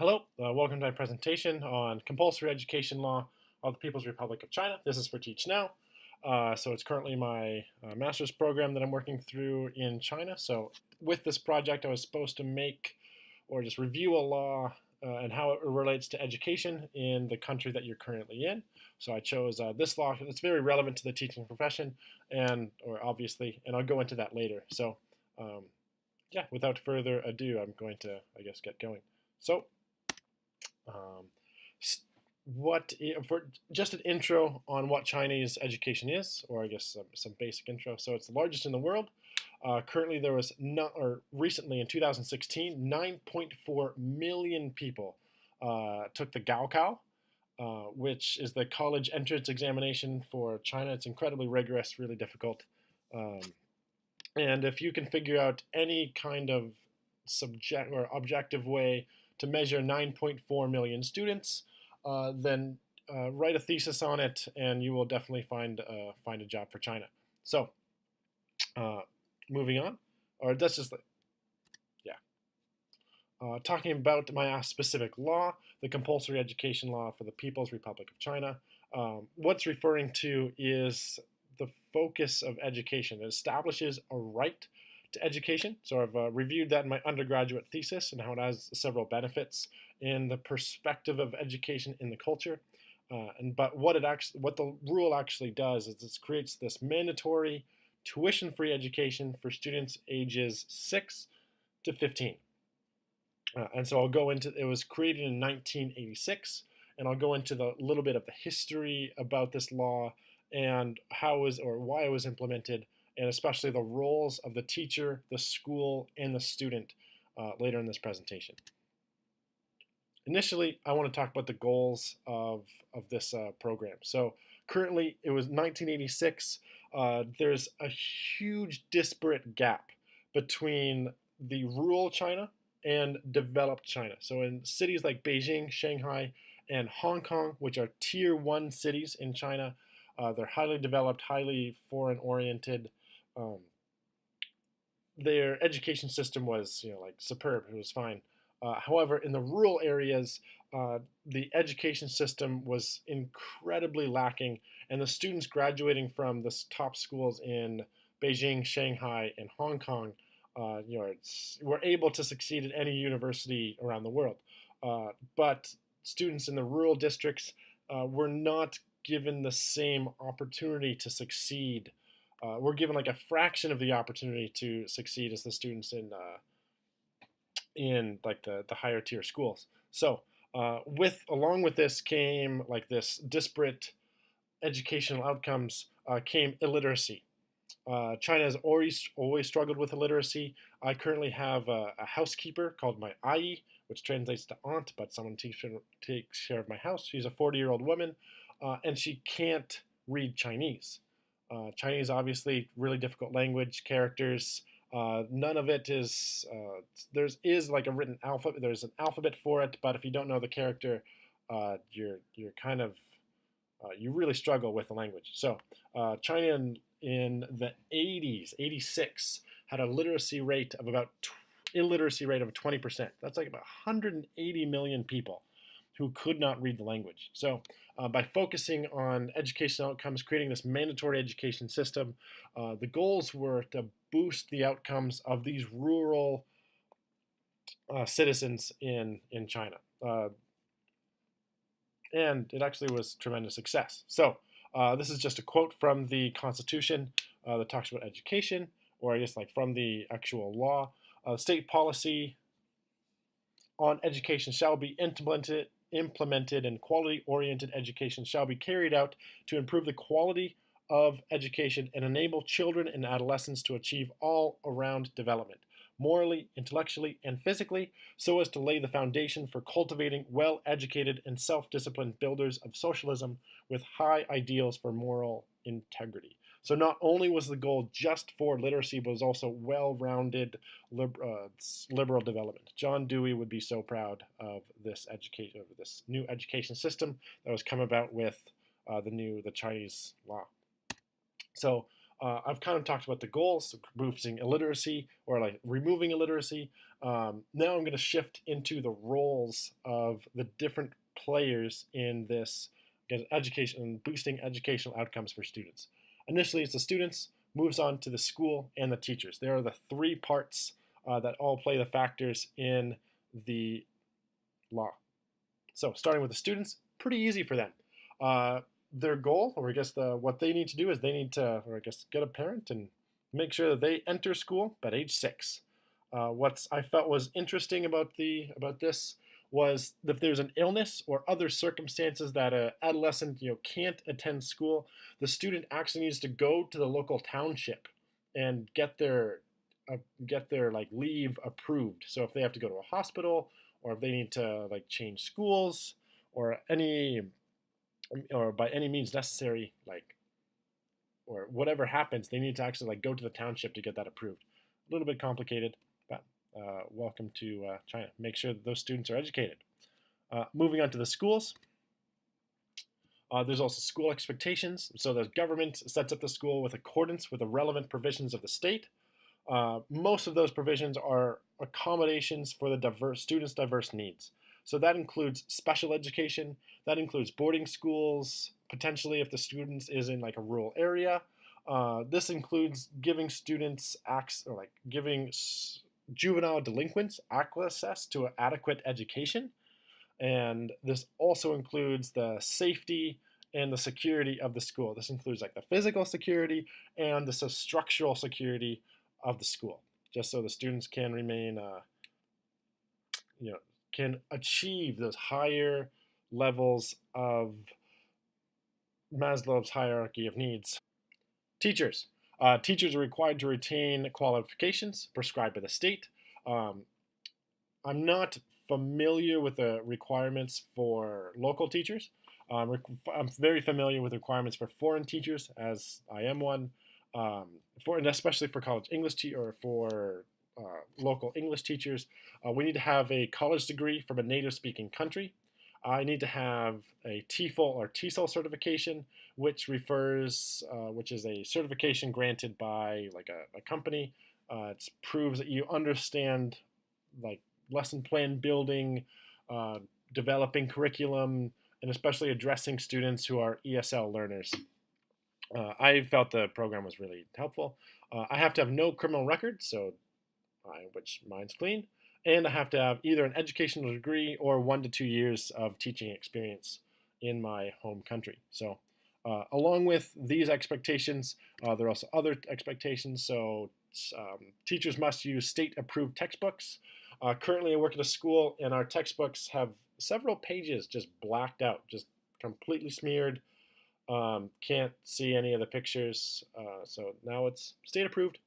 Hello, welcome to my presentation on compulsory education law of the People's Republic of China. This is for Teach Now. So it's currently my master's program that I'm working through in China. So with this project, I was supposed to make or just review a law and how it relates to education in the country that you're currently in. So I chose this law. It's very relevant to the teaching profession, or obviously, and I'll go into that later. So yeah, without further ado, I'm going to, I guess, get going. So um, for just an intro on what Chinese education is, or I guess some basic intro. So it's the largest in the world. Currently, there was recently in 2016, 9.4 million people took the Gaokao, which is the college entrance examination for China. It's incredibly rigorous, really difficult. And if you can figure out any kind of subject or objective way to measure 9.4 million students, then write a thesis on it, and you will definitely find a job for China. So, moving on, or that's just talking about my specific law, the compulsory education law for the People's Republic of China. What's referring to is the focus of education. It establishes a right to education. So I've reviewed that in my undergraduate thesis and how it has several benefits in the perspective of education in the culture. But what the rule actually does is it creates this mandatory tuition-free education for students ages 6 to 15. And so I'll go into, it was created in 1986, and I'll go into the little bit of the history about this law and why it was implemented, and especially the roles of the teacher, the school, and the student later in this presentation. Initially, I want to talk about the goals of this program. So currently, it was 1986. There's a huge disparate gap between the rural China and developed China. So in cities like Beijing, Shanghai, and Hong Kong, which are tier 1 cities in China, they're highly developed, highly foreign-oriented. Their education system was, like superb. It was fine. However, in the rural areas, the education system was incredibly lacking, and the students graduating from the top schools in Beijing, Shanghai, and Hong Kong, were able to succeed at any university around the world. But students in the rural districts were not given the same opportunity to succeed. We're given like a fraction of the opportunity to succeed as the students in like the higher tier schools. So along with this came like this disparate educational outcomes, came illiteracy. China has always struggled with illiteracy. I currently have a housekeeper called my ayi, which translates to aunt, but someone takes care of my house. She's a 40-year-old woman, and she can't read Chinese. Chinese, obviously, really difficult language, characters. None of it is, there is like a written alphabet, there's an alphabet for it, but if you don't know the character, you're kind of, you really struggle with the language. So China in the 80s, 86, had a illiteracy rate of 20%. That's like about 180 million people who could not read the language. So by focusing on educational outcomes, creating this mandatory education system, the goals were to boost the outcomes of these rural citizens in China. And it actually was tremendous success. So this is just a quote from the Constitution that talks about education, or I guess like from the actual law. State policy on education shall be implemented, and quality-oriented education shall be carried out to improve the quality of education and enable children and adolescents to achieve all-around development, morally, intellectually, and physically, so as to lay the foundation for cultivating well-educated and self-disciplined builders of socialism with high ideals for moral integrity. So not only was the goal just for literacy, but was also well-rounded liberal development. John Dewey would be so proud of this new education system that was come about with the Chinese law. So I've kind of talked about the goals, boosting illiteracy or like removing illiteracy. Now I'm going to shift into the roles of the different players in this education and boosting educational outcomes for students. Initially, it's the students, moves on to the school and the teachers. There are the three parts that all play the factors in the law. So starting with the students, pretty easy for them. Their goal, or I guess what they need to do is they need to, or I guess, get a parent and make sure that they enter school at age 6. What I felt was interesting about this was that if there's an illness or other circumstances that an adolescent can't attend school, the student actually needs to go to the local township and get their like leave approved. So if they have to go to a hospital or if they need to like change schools or by any means necessary, like or whatever happens, they need to actually like go to the township to get that approved. A little bit complicated, but welcome to China. Make sure that those students are educated. Moving on to the schools. There's also school expectations. So the government sets up the school with accordance with the relevant provisions of the state. Most of those provisions are accommodations for the students' diverse needs. So that includes special education, that includes boarding schools, potentially if the student is in like a rural area. This includes giving students giving juvenile delinquents access to an adequate education. And this also includes the safety and the security of the school. This includes like the physical security and the structural security of the school, just so the students can remain, can achieve those higher levels of Maslow's hierarchy of needs. Teachers. Teachers are required to retain qualifications prescribed by the state. I'm not familiar with the requirements for local teachers. I'm very familiar with requirements for foreign teachers, as I am one, and especially for college English or for local English teachers. We need to have a college degree from a native-speaking country. I need to have a TEFL or TESOL certification, which is a certification granted by like a company. It proves that you understand like lesson plan building, developing curriculum, and especially addressing students who are ESL learners. I felt the program was really helpful. I have to have no criminal record, which mine's clean, and I have to have either an educational degree or 1 to 2 years of teaching experience in my home country. So, along with these expectations, there are also other expectations. So, teachers must use state-approved textbooks. Currently, I work at a school, and our textbooks have several pages just blacked out, just completely smeared. Can't see any of the pictures. So now it's state approved.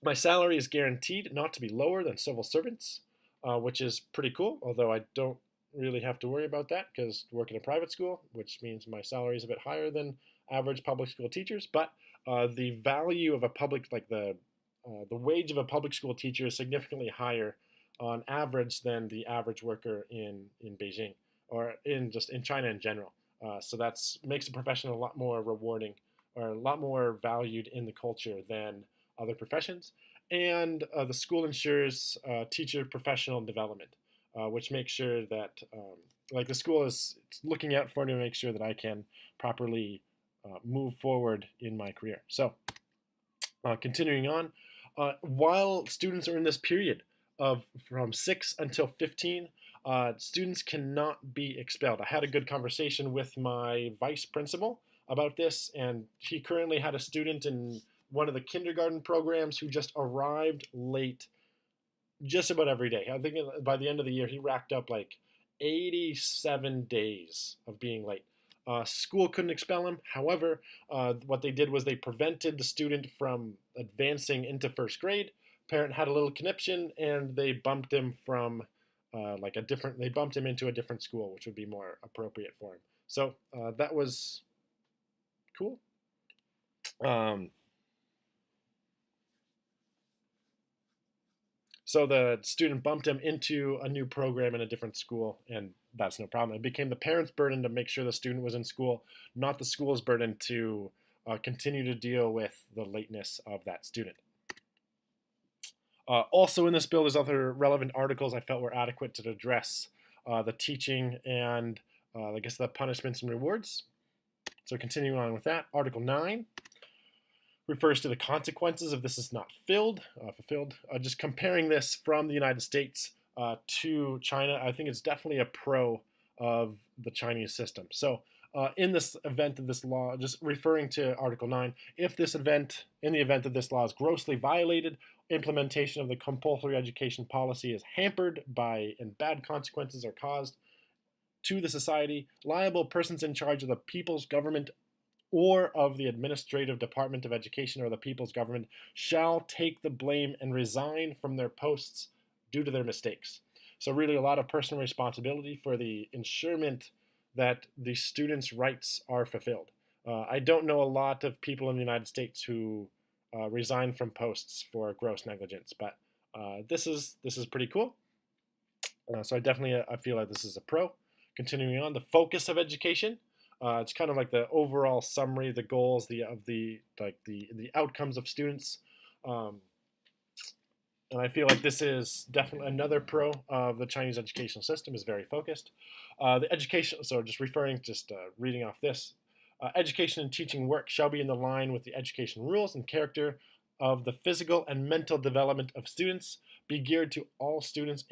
My salary is guaranteed not to be lower than civil servants, which is pretty cool, although I don't really have to worry about that because I work in a private school, which means my salary is a bit higher than average public school teachers. But the value of the wage of a public school teacher is significantly higher on average than the average worker in Beijing or in China in general. So that makes the profession a lot more rewarding or a lot more valued in the culture than other professions. And the school ensures teacher professional development, which makes sure that the school is looking out for me to make sure that I can properly move forward in my career. So continuing on, while students are in this period of from 6 until 15, students cannot be expelled. I had a good conversation with my vice principal about this, and he currently had a student in one of the kindergarten programs who just arrived late just about every day. I think by the end of the year, he racked up like 87 days of being late. School couldn't expel him. However, what they did was they prevented the student from advancing into first grade. Parent had a little conniption, and they bumped him from they bumped him into a different school, which would be more appropriate for him. So that was cool. So the student bumped him into a new program in a different school, and that's no problem. It became the parents' burden to make sure the student was in school, not the school's burden to continue to deal with the lateness of that student. Also in this bill, there's other relevant articles I felt were adequate to address the teaching and I guess the punishments and rewards. So continuing on with that, Article 9 refers to the consequences if this is not fulfilled. Just comparing this from the United States to China, I think it's definitely a pro of the Chinese system. So in this event of this law, just referring to Article 9, in the event that this law is grossly violated, implementation of the compulsory education policy is hampered by and bad consequences are caused to the society, liable persons in charge of the people's government or of the administrative department of education or the people's government shall take the blame and resign from their posts due to their mistakes. So really a lot of personal responsibility for the ensurement that the students' rights are fulfilled. I don't know a lot of people in the United States who resign from posts for gross negligence, but this is pretty cool. So I feel like this is a pro. Continuing on, the focus of education. It's kind of like the overall summary, the goals, the outcomes of students. And I feel like this is definitely another pro of the Chinese educational system, is very focused. The education, so just reading off this, education and teaching work shall be in the line with the education rules and character of the physical and mental development of students, be geared to all students,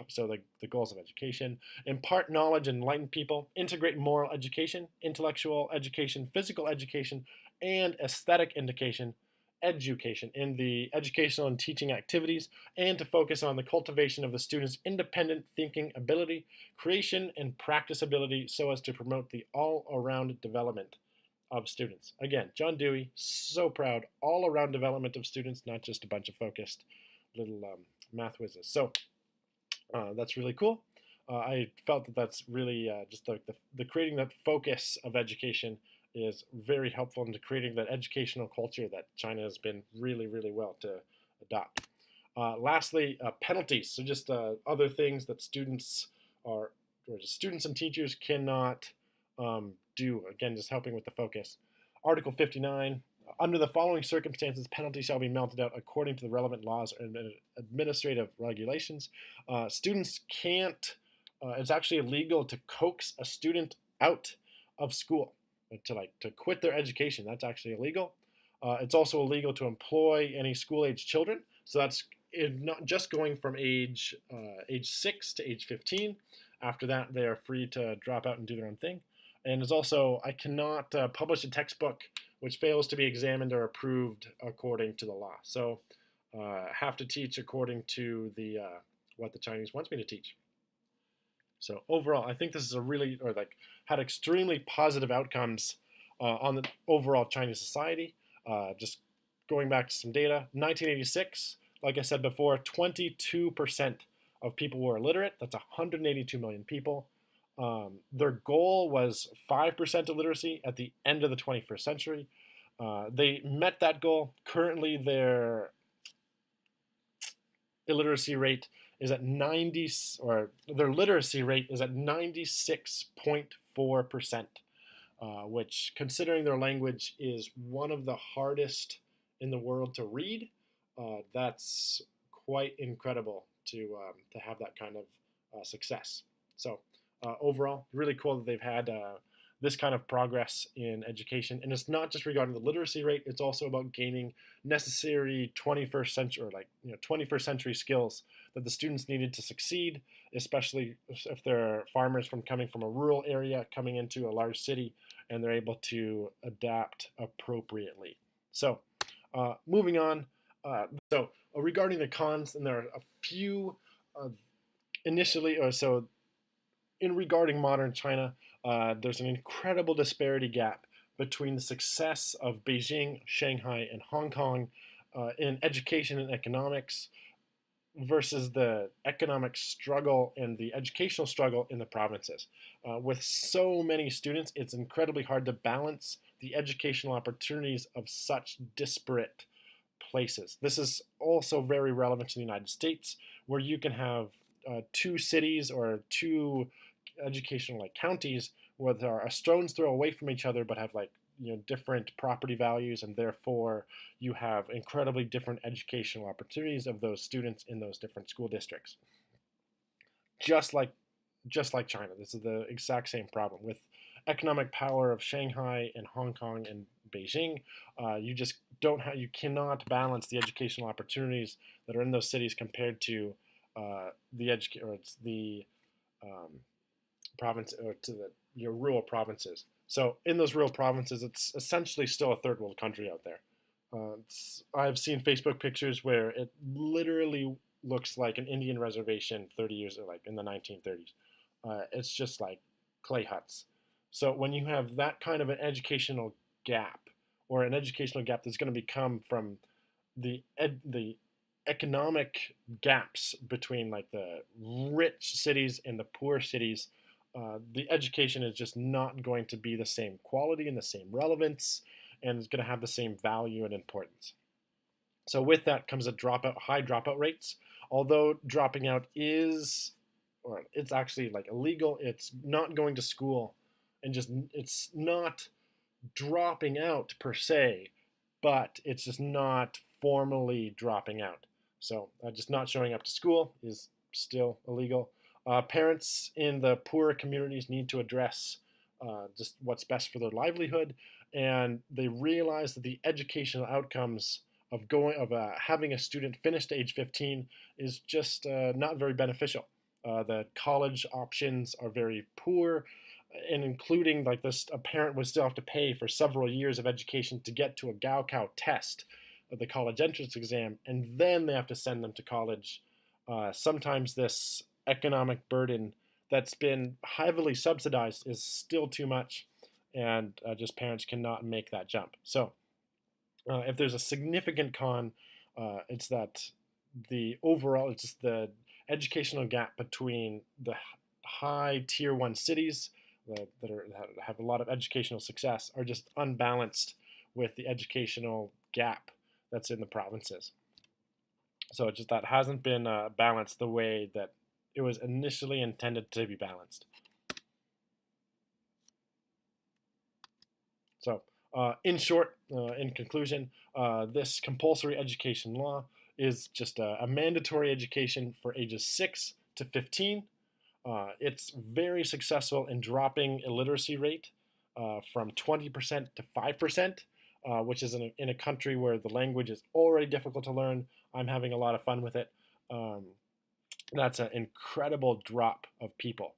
so the goals of education, impart knowledge and enlighten people, integrate moral education, intellectual education, physical education, and aesthetic education in the educational and teaching activities, and to focus on the cultivation of the student's independent thinking ability, creation, and practice ability so as to promote the all-around development of students. Again, John Dewey, so proud, all-around development of students, not just a bunch of focused little math whizzes. So that's really cool. I felt that that's really just like the creating that focus of education is very helpful into creating that educational culture that China has been really, really well to adopt. Lastly, penalties. So just other things that students and teachers cannot do. Again, just helping with the focus. Article 59. Under the following circumstances, penalties shall be meted out according to the relevant laws and administrative regulations. Students can't. It's actually illegal to coax a student out of school, to quit their education. That's actually illegal. It's also illegal to employ any school-age children. So that's not just going from age 6 to age 15. After that, they are free to drop out and do their own thing. And it's also, I cannot publish a textbook which fails to be examined or approved according to the law. So have to teach according to the what the Chinese wants me to teach. So overall, I think this is had extremely positive outcomes on the overall Chinese society. Just going back to some data, 1986, like I said before, 22% of people were illiterate. That's 182 million people. Their goal was 5% illiteracy at the end of the 21st century. They met that goal. Currently, their illiteracy rate is at their literacy rate is at 96.4%, which, considering their language is one of the hardest in the world to read, that's quite incredible to have that kind of success. So overall, really cool that they've had this kind of progress in education. And it's not just regarding the literacy rate, it's also about gaining necessary 21st century skills that the students needed to succeed, especially if they're farmers coming from a rural area, coming into a large city, and they're able to adapt appropriately. So moving on, regarding the cons, and there are a few in regarding modern China, there's an incredible disparity gap between the success of Beijing, Shanghai, and Hong Kong in education and economics versus the economic struggle and the educational struggle in the provinces. With so many students, it's incredibly hard to balance the educational opportunities of such disparate places. This is also very relevant to the United States, where you can have two cities or two educational counties where they are a stone's throw away from each other, but have different property values, and therefore you have incredibly different educational opportunities of those students in those different school districts. Just like just like China, this is the exact same problem with economic power of Shanghai and Hong Kong and Beijing. You just don't have you cannot balance the educational opportunities that are in those cities compared to the um, province or to your rural provinces. So in those rural provinces, it's essentially still a third world country out there. I've seen Facebook pictures where it literally looks like an Indian reservation 30 years, like in the 1930s. It's just like clay huts. So when you have that kind of an educational gap, or an educational gap that's going to become from the economic gaps between like the rich cities and the poor cities, the education is just not going to be the same quality and the same relevance, and it's going to have the same value and importance. So with that comes high dropout rates. Although dropping out is, or it's actually like illegal. It's not going to school, and just it's not dropping out per se, but it's just not formally dropping out. So just not showing up to school is still illegal. Parents in the poorer communities need to address just what's best for their livelihood, and they realize that the educational outcomes of having a student finish to age 15 is just not very beneficial. The college options are very poor, and including like this, a parent would still have to pay for several years of education to get to a Gaokao test, the college entrance exam, and then they have to send them to college. Sometimes this economic burden that's been heavily subsidized is still too much, and just parents cannot make that jump. So if there's a significant con, it's that it's just the educational gap between the high tier one cities that have a lot of educational success are just unbalanced with the educational gap that's in the provinces. So it's just that hasn't been balanced the way that it was initially intended to be balanced. So in short, in conclusion, this compulsory education law is just a mandatory education for ages 6 to 15. It's very successful in dropping illiteracy rate from 20% to 5%, which is in a country where the language is already difficult to learn. I'm having a lot of fun with it. That's an incredible drop of people.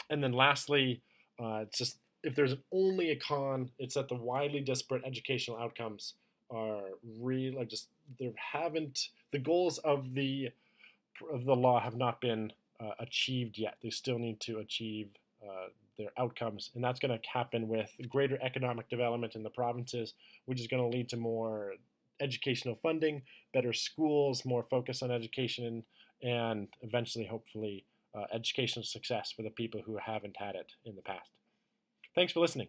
And then lastly, it's just if there's only a con, it's that the widely disparate educational outcomes are really just the goals of the law have not been achieved yet. They still need to achieve their outcomes, and that's going to happen with greater economic development in the provinces, which is going to lead to more educational funding, better schools, more focus on education, and eventually, hopefully, educational success for the people who haven't had it in the past. Thanks for listening.